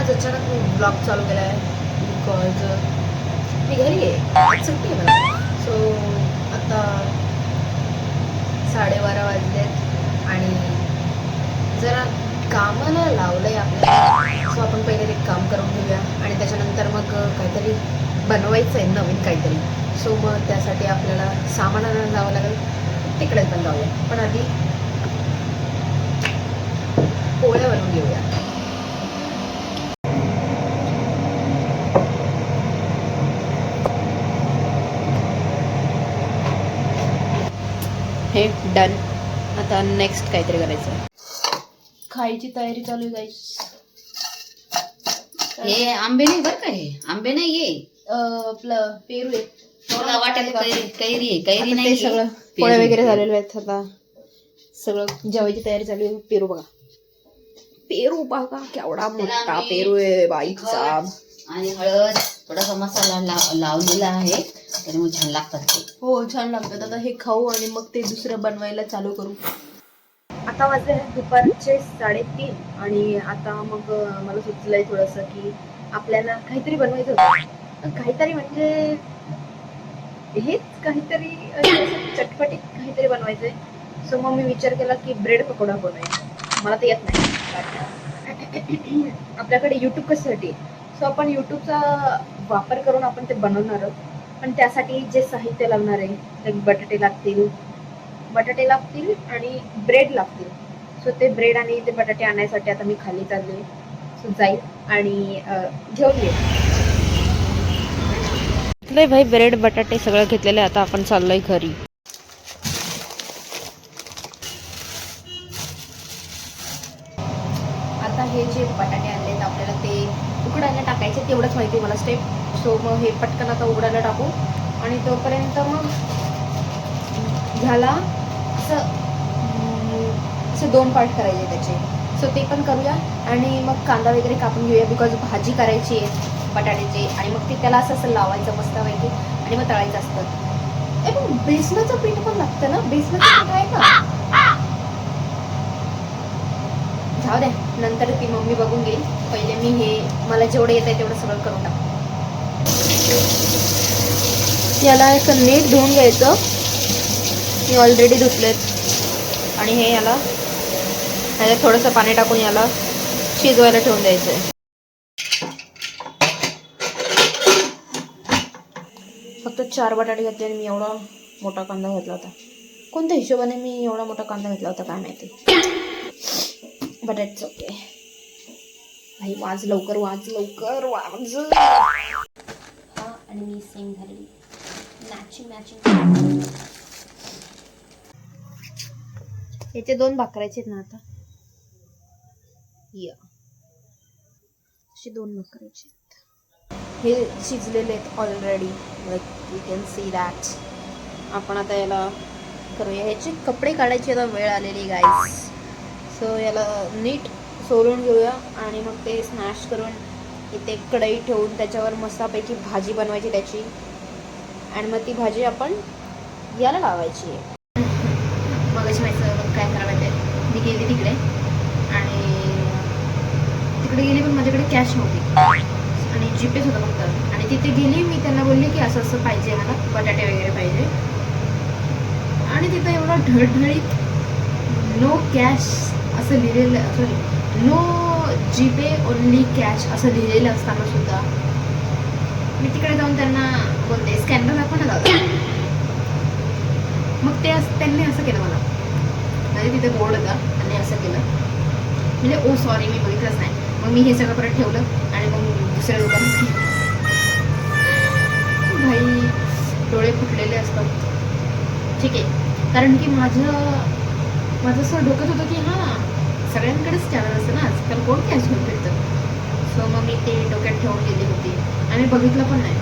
आज अचानक मी ब्लॉग चालू केला आहे बिकॉज मी घरी आहे, सुट्टी आहे मला. सो आता 12:30 वाजलेत आणि जरा कामाला लावलं आहे आपल्याला. सो आपण पहिले ते काम करून घेऊया आणि त्याच्यानंतर मग काहीतरी बनवायचं आहे नवीन काहीतरी. सो मग त्यासाठी आपल्याला सामान आणायला जावं लागेल, तिकडेच पण जाऊया. पण आधी पोळ्या बनवून घेऊया. हे डन. आता नेक्स्ट काहीतरी करायचं. खायची तयारी चालू आहे गाईस. हे आंबे नाही बरं का, हे आंबे नाही, ये आपलं पेरू आहे. मला वाटेल कैरी आहे. कैरी नाही, सगळं पोळ्या वगैरे झालेलं आहेत. आता सगळं जेवायची तयारी चालू आहे. पेरू बघा, पेरू बघा केवढा मोठा पेरू आहे बाईचा. आणि हळद थोडासा मसाला लावलेला आहे, त्यामुळे छान लागतात ते. हो छान लागतात. आता हे खाऊ आणि मग ते दुसरं बनवायला चालू करू. आता वाजले दुपारचे 3:30 आणि आता मग मला सुचलंय थोडंसं की आपल्याला काहीतरी बनवायचं होतं. काहीतरी म्हणजे हेच काहीतरी चटपटीत काहीतरी बनवायचंय. सो मग मी विचार केला की ब्रेड पकोडा बनवायचा. मला ते येत नाही. आपल्याकडे यूट्यूब कशासाठी, सो आपण यूट्यूबचा वापर करून आपण ते बनवणार आहोत. पण त्यासाठी जे साहित्य लागणार आहे, लाईक बटाटे लागतील आणि ब्रेड लागतील. सो ते ब्रेड आणि ते बटाटे आणायसाठी आता मी खाली चालले. सो जाईल आणि घेऊन येईल. नाही भाई, ब्रेड बटाटे सगळं घेतलेलं आहे. आता आपण चाललोय घरी. आता हे जे बटाटे आणलेत आपल्याला ते उकडायला टाकायचे, तेवढंच माहिती मला स्टेप. सो मग हे पटकन आता उकडायला टाकू आणि तोपर्यंत मग ह्याला असं 2 पार्ट करायचे त्याचे. सो ते पण करूया आणि मग कांदा वगैरे कापून घेऊया बिकॉज भाजी करायची आहे बटाट्याची. आणि मग ते त्याला असं लावायचं मस्तपैकी आणि मग तळायचं असतं. ए पण बेसनाचं पीठ पण लागतं ना, बेसनाचं पीठ आहे का? जाऊ द्या, नंतर ती मम्मी बघून घेईल. पहिले मी हे मला जेवढं येत आहे तेवढं सगळं करून टाकू. याला असं नीट धुवून घ्यायचं. मी ऑलरेडी धुतलेत आणि हे याला ह्याच्यात थोडंसं पाणी टाकून याला शिजवायला ठेवून द्यायचं आहे. फक्त 4 बटाटे घेतले आणि मी एवढा मोठा कांदा घेतला होता. कोणत्या हिशोबाने मी एवढा मोठा कांदा घेतला होता काय माहिती. But it's okay. भाई वाज लवकर वाज. हा आणि मी सेम झालेली मॅचिंग. याचे 2 भाग करायचे ना आता. या असे 2 भाग करायचे. हे शिजलेले आहेत already, like you can see that. आपण आता याला करूया. ह्याचे कपडे काढायची आता वेळ आलेली गाईस. सो याला नीट सोलून घेऊया आणि मग ते स्मॅश करून इथे कढई ठेवून त्याच्यावर मस्तपैकी भाजी बनवायची त्याची. आणि मग ती भाजी आपण याला लावायची आहे. मग अशी माहिती काय करावं ते. मी गेली तिकडे आणि तिकडे गेली पण माझ्याकडे कॅश नव्हती आणि जीपेच होता फक्त. आणि तिथे गेली, मी त्यांना बोलली की असं असं पाहिजे मला, बटाटे वगैरे पाहिजे. आणि तिथं एवढा ढळढळीत नो कॅश असं लिहिलेलं, sorry no GPay only cash असं लिहिलेलं असताना सुद्धा मी तिकडे जाऊन त्यांना बोलते स्कॅनर दाखवा ना दादा. मग त्यांनी असं केलं मला, म्हणजे तिथे बोर्ड होता आणि असं केलं. म्हणजे ओ सॉरी मी बघितलंच नाही. मग मी हे सगळं परत ठेवलं आणि मग दुसऱ्या लोकांना भाई डोळे फुटलेले असतात. ठीक आहे, कारण की माझं असं डोक्यात होतं की हां सगळ्यांकडेच स्कॅनर असतं ना आजकाल, कोण कॅश घेऊन फिरतं. सो मग मी ते डोक्यात ठेवून गेली होती आणि ब्लॉग पण नाही.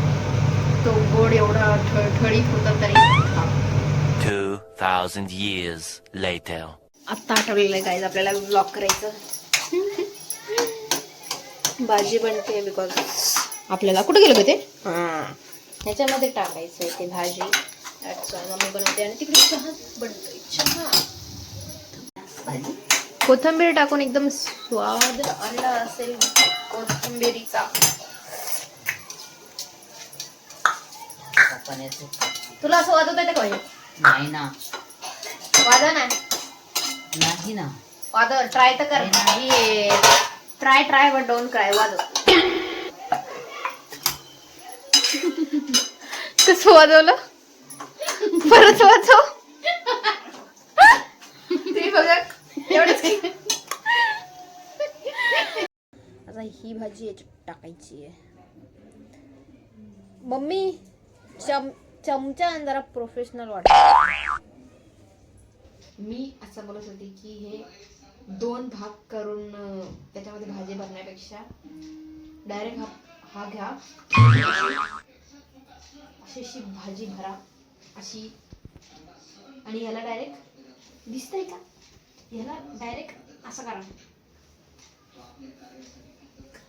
तो बोर्ड एवढा ठळठळीत होता तरी. 2000 years later. आत्ता आठवलेलं आहे गाईज आपल्याला ब्लॉग करायचं. भाजी बनते बिकॉज आपल्याला कुठे गेलं का ते ह्याच्यामध्ये टाकायचं आहे ते भाजी. मम्मी बनवते आणि तिकडे चहा बनतोय. चहा भाजी कोथिंबीर टाकून एकदम स्वाद आला असेल कोथिंबीरीचा. पण्याचं तुला असं वाजवत आहे काय? नाही ना, वाजव नाही. नाही ना. वाजव, ट्राय तर कर. नाही. Try but don't cry. वाजव. कसं वाजवलं? परत वाजव. ते बघा एवढंच की. आता ही भाजी याच्यात टाकायची आहे. मम्मी चमचा जरा प्रोफेशनल वाटत. मी असं बोलत होते की हे 2 भाग करून त्याच्यामध्ये भाजी भरण्यापेक्षा डायरेक्ट हा घ्या, अशी भाजी भरा अशी, आणि याला डायरेक्ट दिसतंय का, याला डायरेक्ट असं करा.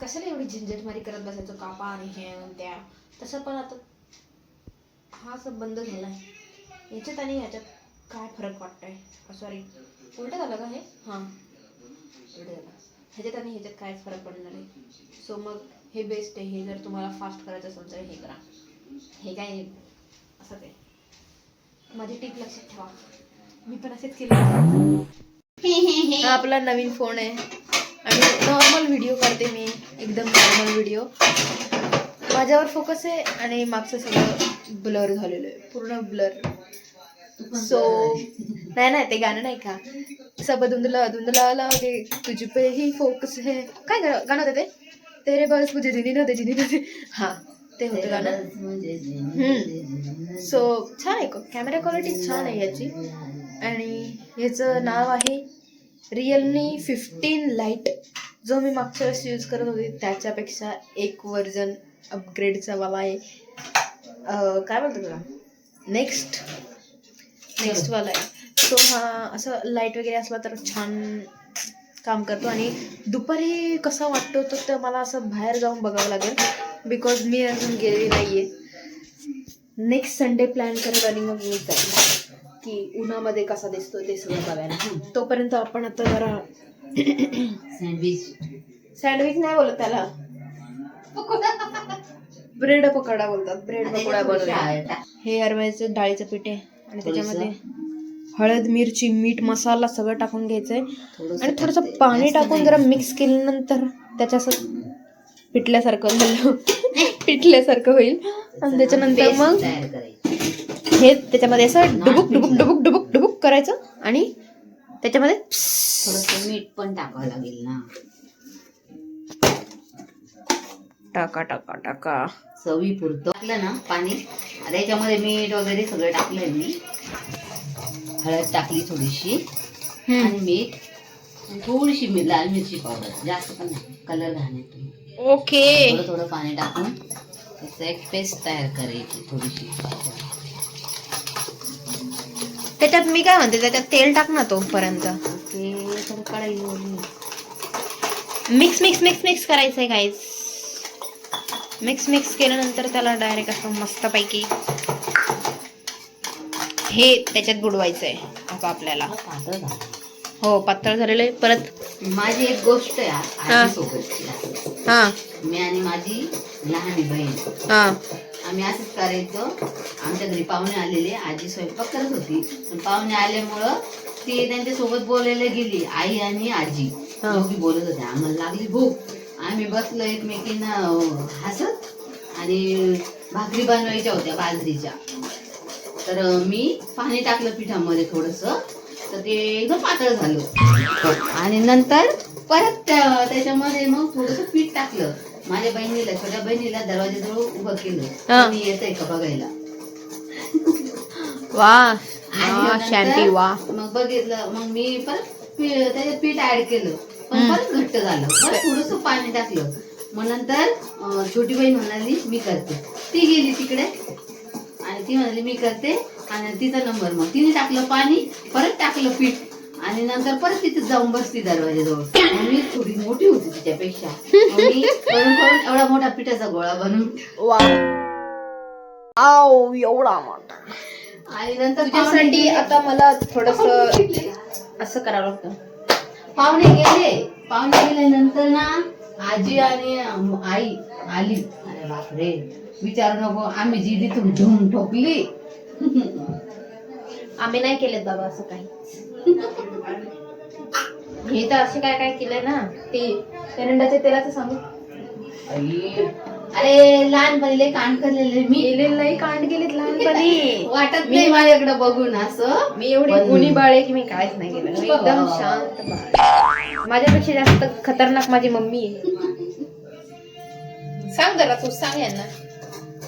कशाला एवढी झंझटमारी करत बसायचं, कापा आणि हे त्या. तसं पण आता हा असं बंद झालाय. याच्यात आणि ह्याच्यात काय फरक वाटतंय? सॉरी, उलट झालं का हे? हां, उलट झालं. ह्याच्यात आणि ह्याच्यात कायच फरक पडणार आहे. सो मग हे बेस्ट आहे. हे जर तुम्हाला फास्ट करायचं असेल तर हे करा. हे काय असं ते माझी टीप लक्षात ठेवा. मी पण असेच केलं. हा आपला नवीन फोन आहे आणि नॉर्मल व्हिडिओ करते मी, एकदम नॉर्मल व्हिडिओ. माझ्यावर फोकस आहे आणि मागचं सगळं ब्लर झालेलं आहे, पूर्ण ब्लर. सो नाही ते गाणं नाही का, सब धुंदला धुंदला लागे तुझ पे ही फोकस है, काय गाणं होतं ते, तेरे बस मुझे जिनी न दे. हा ते होतं गाणं. सो छान आहे, कॅमेरा क्वालिटी छान आहे याची. आणि याचं नाव आहे रिअलमी 15 लाईट. जो मी मागच्या वेळेस यूज करत होते त्याच्यापेक्षा एक वर्जन अपग्रेडचा वाला आहे. काय बोलतो तुला, नेक्स्ट वाला आहे. सो हा असं लाईट वगैरे असला तर छान काम करतो. आणि दुपारी कसा वाटतो तर मला असं बाहेर जाऊन बघावं लागेल, बिकॉज मी अजून गेलेली नाही आहे. नेक्स्ट संडे प्लॅन करत आणि मग मी जाईल की उन्हामध्ये कसा दिसतो ते सगळं बघायला. तोपर्यंत आपण आता जरा सँडविच नाही बोलत त्याला, ब्रेड पकोडा बोलतात. ब्रेड पकोडा बनवला. हे हरभऱ्याचं डाळीचं पीठ आहे आणि त्याच्यामध्ये हळद, मिरची, मीठ, मसाला सगळं टाकून घ्यायचंय आणि थोडंसं पाणी टाकून जरा मिक्स केल्यानंतर त्याच्या असं पिठल्यासारखं होईल. आणि त्याच्यानंतर मग हे त्याच्यामध्ये असं डुबुक डुबुक डुबुक डुबुक डुबुक करायचं आणि त्याच्यामध्ये थोडंसं मीठ पण टाकावं लागेल ना. टाका टाका टाका चवी पुरतं टाकलं ना पाणी. आता याच्यामध्ये मीठ वगैरे सगळं टाकलंय मी. हळद टाकली थोडीशी आणि मीठ आणि थोडीशी लाल मिरची पावडर, जास्त पण नाही, कलर घालण्यात. ओके. थोडं थोडं पाणी टाकून त्याचं एक पेस्ट तयार करायची थोडीशी. त्याच्यात मी काय म्हणते, त्याच्यात तेल टाक ना तोपर्यंत. ओके, थोडं कढई मिक्स मिक्स मिक्स मिक्स करायचंय गाईज. मिक्स केल्यानंतर त्याला डायरेक्ट असं मस्तपैकी हे त्याच्यात बुडवायचंय आता आपल्याला. पातळ झालं. हो, पातळ झालेलं आहे. परत माझी एक गोष्ट आहे आजीसोबतची. हा, मी आणि माझी लहान बहीण हा, आम्ही असंच करायचो. आमच्या घरी पाहुणे आलेले, आजी स्वयंपाक करत होती, पण पाहुणे आल्यामुळं ती त्यांच्यासोबत बोलायला गेली. आई आणि आजी दोघी बोलत होत्या. आम्हाला लागली भूक. आम्ही बसलो एकमेकींना हसत आणि भाकरी बनवायच्या होत्या बाजरीच्या. तर मी पाणी टाकलं पिठामध्ये थोडंसं, तर ते एकदम पातळ झालं. आणि नंतर परत त्याच्यामध्ये मग थोडंसं पीठ टाकलं. माझ्या बहिणीला, छोट्या बहिणीला दरवाजाजवळ उभं केलं, मी येतंय का बघायला. वा शांती वा. मग बघितलं, मग मी परत त्याच्यात पीठ ऍड केलं, पण परत घट्ट झालं. परत थोडंसं पाणी टाकलं. मग नंतर छोटी बहीण म्हणाली मी करते. ती गेली तिकडे आणि ती म्हणाली मी करते. आणि तिचा नंबर, मग तिने टाकलं पाणी, परत टाकलं पीठ आणि नंतर परत तिथे जाऊन बसती दरवाजाजवळ. मी थोडी मोठी होती तिच्यापेक्षा. मी करून एवढा मोठा पिठाचा गोळा बनवून एवढा मोठा. आणि नंतर तुझ्यासाठी आता मला थोडस असं करावं लागतं. पाहुणे गेल्यानंतर ना आजी आणि आई आली. अरे बापरे, विचारू नको, आम्ही जी तिथून धुम ठोकली. आम्ही नाही केलेत बाबा असं काही. हे तर असे काय काय केलंय ना, ते एरंडाच्या तेलाचं सांगू. अरे लहानपणी लय कांड करलेले मी. केलेलं नाही, कांड केलेत लहानपणी. वाटत नाही माझ्याकडे बघून असं. मी एवढी गुणी बाळ आहे की मी काहीच नाही केलं. मी एकदम शांत बाळ. माझ्यापेक्षा जास्त खतरनाक माझी मम्मी आहे. सांग जरा, तू सांग यांना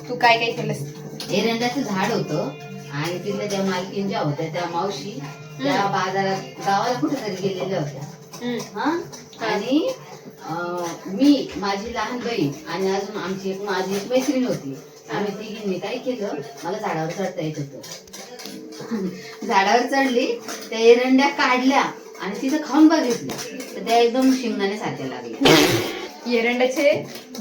तू काय काय केलंस. एरंडाचं झाड होतं आणि तिथल्या ज्या मालकींच्या होत्या त्या मावशी त्या बाजारात गावाला कुठेतरी गेलेल्या होत्या. आणि मी, माझी लहान बहीण आणि अजून माझी एक मैत्रीण होती. आम्ही तिघींनी काय केलं, मला झाडावर चढता येत होतं. झाडावर चढली, त्या एरंड्या काढल्या आणि तिथं खाऊन बघितल्या तर त्या एकदम शेंगदाण्यासारख्या लागल्या. एरंडाचे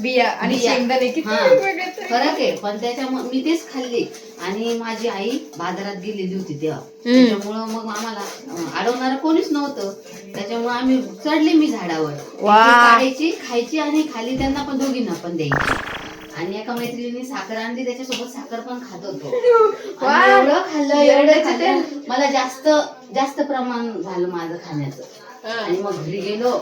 बिया आणि शेंगदाणे किती फरक आहे. पण त्याच्यामुळे मी तेच खाल्ली आणि माझी आई बाजारात गेलेली होती तेव्हा, त्याच्यामुळं मग आम्हाला अडवणार कोणीच नव्हतं. त्याच्यामुळे आम्ही चढली मी झाडावर, काढायची, खायची आणि खाली त्यांना पण दोघींना पण द्यायची. आणि एका मैत्रिणीने साखर आणली, त्याच्यासोबत साखर पण खात होतो. एवढं खाल्लं, मला जास्त प्रमाण झालं माझं खाण्याचं. आणि मग घरी गेलो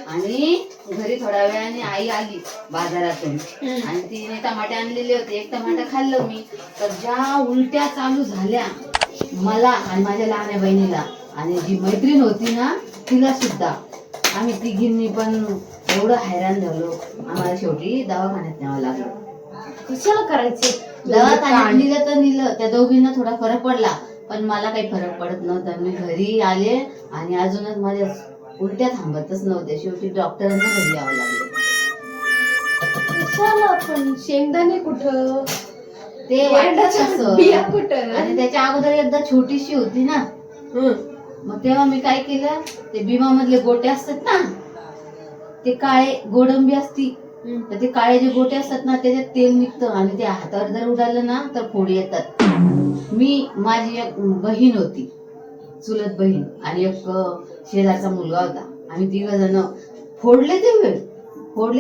आणि घरी थोड्या वेळाने आई आली बाजारातून आणि तिने टमाटे आणलेले होते. एक टमाटा खाल्लं मी, तर ज्या उलट्या चालू झाल्या मला आणि माझ्या लहान बहिणीला आणि जी मैत्रीण होती ना तिला सुद्धा. आम्ही तिघींनी पण एवढं हैराण झालो, आम्हाला शेवटी दवाखान्यात न्यावं लागलं. कशाला करायचे, दवाखान्यात नेलं तर नेलं, त्या दोघींना थोडा फरक पडला पण मला काही फरक पडत नव्हता. मी घरी आले आणि अजूनच माझ्या उलट्या थांबतच नव्हत्या. शेवटी डॉक्टरांना घरी यावं लागलं. पण शेंगदाणे कुठं, ते बिया कुठं. आणि त्याच्या अगोदर एकदा छोटीशी होती ना, मग तेव्हा मी काय केलं, ते भीमा मधले गोटे असतात ना, ते काळे गोडंबी असती, तर ते काळे जे गोटे असतात ना त्याच्यात तेल निघतं आणि ते हातावर जर उडालं ना तर फोडी येतात. माझी एक बहीण होती, चुलत बहीण, आणि एक शेजारचा मुलगा होता. आम्ही 3 जण फोडले,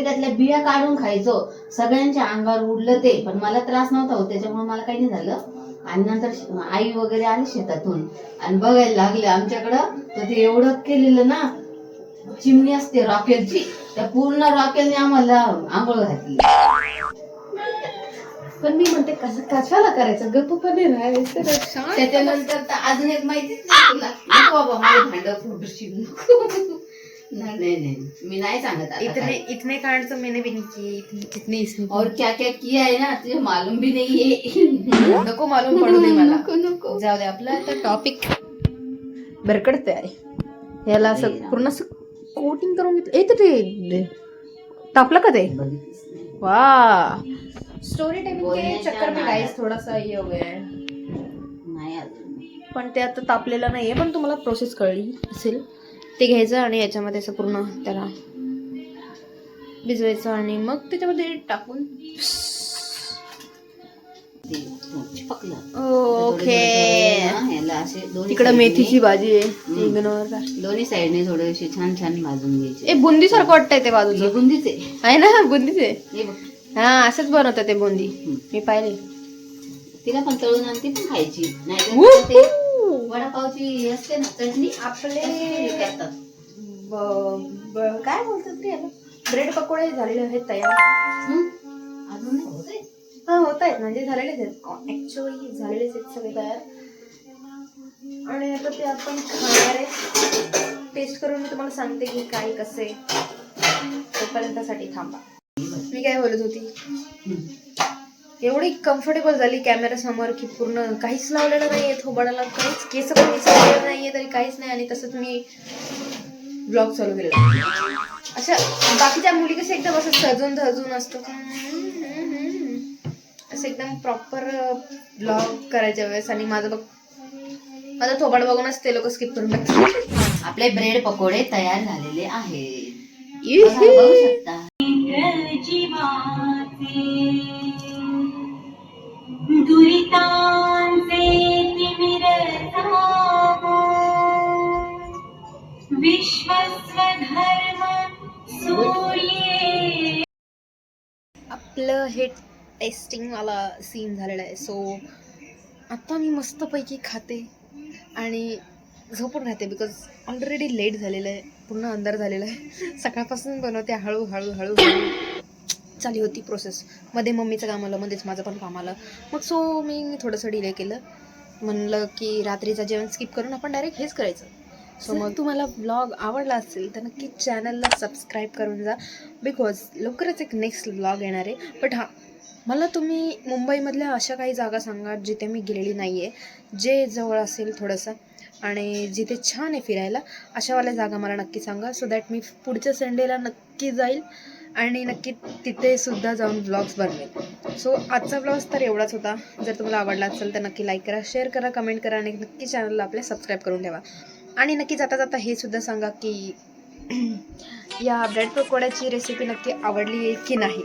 त्यातल्या बिया काढून खायचो. सगळ्यांच्या अंगावर उडलं ते, पण मला त्रास नव्हता होत, त्याच्यामुळे मला काही नाही झालं. आणि नंतर आई वगैरे आली शेतातून आणि बघायला लागले आमच्याकडं, तर ते एवढं केलेलं ना, चिमणी असते रॉकेलची, त्या पूर्ण रॉकेलने आम्हाला आंघोळ घातली. पण मी म्हणते कशाला करायचं, गप्पपणे राहायचं. त्याच्यानंतर तर अजून एक माहितीच नाही तुला. नको बाबा, माझं भांडं फुटशील. नहीं, मी नाही सांगत. इतने कांड तो मैंने भी नहीं किए, इतने इसने और क्या क्या किया है ना तुझे मालूम भी नहीं है. नको मालूम पडू दे मला. नको. जाऊ दे, आपलं आता टॉपिक भरकडते आहे. याला असं पूर्ण असं कोटिंग करून घेतलं. ते तापलं का ते. वाह, स्टोरी टेलिंग के चक्कर में गाइस थोड़ा सा ये हो गया है. नाही अजून, पण ते आता तापलेलं नाहीये, पण तुम्हाला प्रोसेस कळली असेल. ते घ्यायचं आणि याच्यामध्ये असं पूर्ण त्याला भिजवायचं आणि मग त्याच्यामध्ये टाकून ओके. तिकडं मेथीची भाजी आहे, दोन्ही साईडने थोडेसे छान छान भाजून घ्यायचे. बुंदी सारखं वाटतंय ते बाजूचं. बुंदीच आहे ना, बुंदीच आहे. हे बघ, हा, असंच बनवतात ते बुंदी, मी पाहिले. तिला पण तळून आणि ती पण खायची. नाही वडापावची असते ना चटणी, आपले करतात. काय बोलतात रे याला, ब्रेड पकोडे झालेले आहेत तयार. अजून नाही होत आहे. हा, होत आहेत म्हणजे झालेलेच आहेत, ऍक्च्युअली झालेलेच आहेत सगळे तयार. आणि आता ते आपण खाणार आहे. टेस्ट करून मी तुम्हाला सांगते की काय कसे. तोपर्यंतसाठी थांबा. मी काय बोलत होती, एवढी कम्फर्टेबल झाली कॅमेरा समोर की पूर्ण काहीच लावलेलं नाहीये थोबाडाला, काहीच केस पण लावलेलं नाहीये तरी काहीच नाही. आणि तसंच मी ब्लॉग चालू केलेला. अशा बाकीच्या मुली कसं एकदम असं सजून धजून असतो, असं एकदम प्रॉपर ब्लॉग करायच्या वेळेस. आणि माझं थोबाड बघूनच ते लोक स्किप करून टाकतात. आपले ब्रेड पकोडे तयार झालेले आहेत, बघू शकता. दुरितांचे तिमिर विश्वस्व आपलं हे टेस्टिंगवाला सीन झालेला आहे. सो आता मी मस्तपैकी खाते आणि झोपून राहते बिकॉज ऑलरेडी लेट झालेलं आहे, पूर्ण अंधार झालेला आहे. सकाळपासून बनवते, हळूहळू हळूहळू चालू होती प्रोसेस. मध्ये मम्मीचं काम आलं, मध्येच माझं पण काम आलं. मग सो मी थोडंसं डिले केलं. म्हणलं की रात्रीचं जेवण स्किप करून आपण डायरेक्ट हेच करायचं. सो मग तुम्हाला व्लॉग आवडला असेल तर नक्की चॅनलला सबस्क्राईब करून जा बिकॉज लवकरच एक नेक्स्ट व्लॉग येणार आहे. बट हां, मला तुम्ही मुंबईमधल्या अशा काही जागा सांगा जिथे मी गेलेली नाही आहे, जे जवळ असेल थोडंसं आणि जिथे छान आहे फिरायला, अशावाल्या जागा मला नक्की सांगा. सो दॅट मी पुढच्या संडेला नक्की जाईल आणि नक्की तिथे सुद्धा जाऊन व्लॉग्स बनवेल. सो आजचा व्लॉग तर एवढाच होता. जर तुम्हाला आवडला असेल तर नक्की लाईक करा, शेअर करा, कमेंट करा आणि नक्की चॅनलला आपल्या सबस्क्राईब करून ठेवा. आणि नक्की जाता जाता हे सुद्धा सांगा की या ब्रेड पकोड्याची रेसिपी नक्की आवडली आहे की नाही.